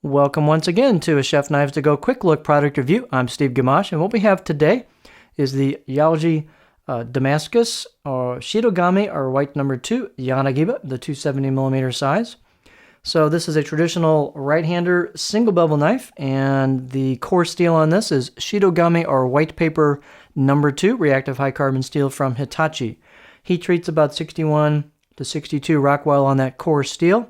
Welcome once again to a Chef Knives to Go quick look product review. I'm Steve Gamache, and what we have today is the Yauji Damascus or Shidogami or white number 2 Yanagiba, the 270mm size. So this is a traditional right-hander single bevel knife, and the core steel on this is Shidogami or white paper number 2 reactive high carbon steel from Hitachi. Heat treats about 61 to 62 Rockwell on that core steel.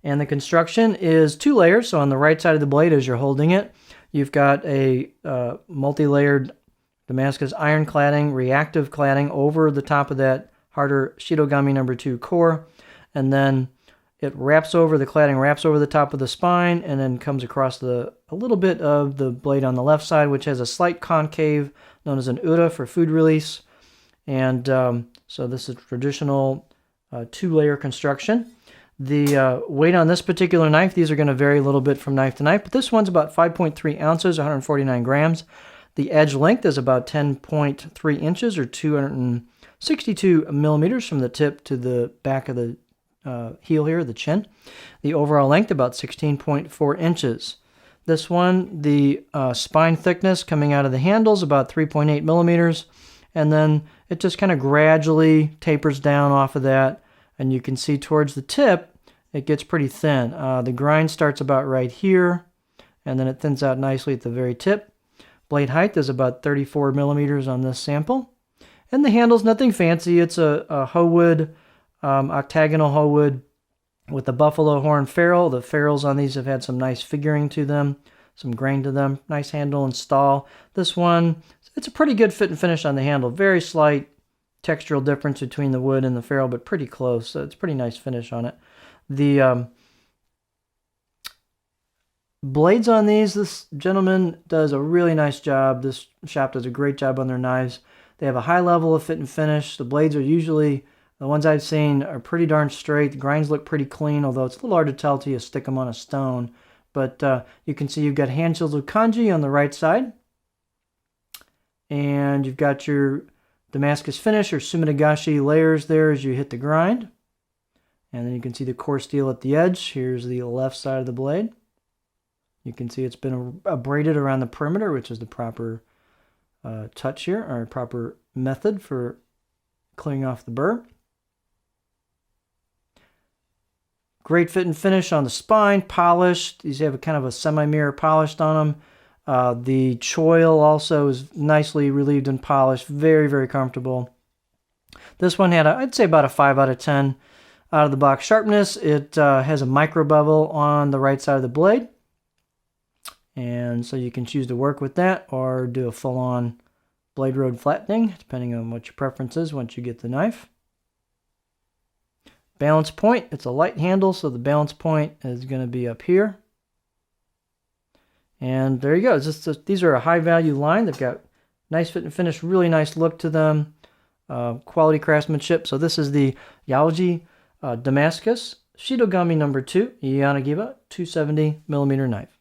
And the construction is 2 layers. So on the right side of the blade as you're holding it, you've got a multi-layered Damascus iron cladding, reactive cladding over the top of that harder Shidogami number 2 core. And then it wraps over, the cladding wraps over the top of the spine and then comes across a little bit of the blade on the left side, which has a slight concave known as an ura for food release. And so this is traditional 2-layer construction. The weight on this particular knife, these are going to vary a little bit from knife to knife, but this one's about 5.3 ounces, 149 grams. The edge length is about 10.3 inches or 262 millimeters from the tip to the back of the heel here, the chin. The overall length about 16.4 inches. This one, the spine thickness coming out of the handles about 3.8 millimeters, and then it just kind of gradually tapers down off of that. And you can see towards the tip, it gets pretty thin. The grind starts about right here, and then it thins out nicely at the very tip. Blade height is about 34 millimeters on this sample. And the handle's nothing fancy. It's a hoe wood, octagonal hoe wood with a buffalo horn ferrule. The ferrules on these have had some nice figuring to them, some grain to them. Nice handle and stall. This one, it's a pretty good fit and finish on the handle. Very slight textural difference between the wood and the ferrule, but pretty close. So it's a pretty nice finish on it. The blades on these, this gentleman does a really nice job. This shop does a great job on their knives. They have a high level of fit and finish. The blades are usually, the ones I've seen are pretty darn straight. The grinds look pretty clean, although it's a little hard to tell till you stick them on a stone. But you can see you've got hand shields of kanji on the right side. And you've got your Damascus finish or sumitagashi layers there as you hit the grind. And then you can see the core steel at the edge. Here's the left side of the blade. You can see it's been abraded around the perimeter, which is the proper touch here, or proper method for clearing off the burr. Great fit and finish on the spine, polished. These have a kind of a semi-mirror polished on them. The choil also is nicely relieved and polished. Very, very comfortable. This one had, I'd say, about a 5 out of 10 out of the box sharpness. It has a micro bevel on the right side of the blade. And so you can choose to work with that or do a full-on blade road flattening, depending on what your preference is once you get the knife. Balance point, it's a light handle, so the balance point is going to be up here. And there you go. These are a high-value line. They've got nice fit and finish, really nice look to them, quality craftsmanship. So this is the Yauji Damascus Shidogami number 2 Yanagiba 270mm knife.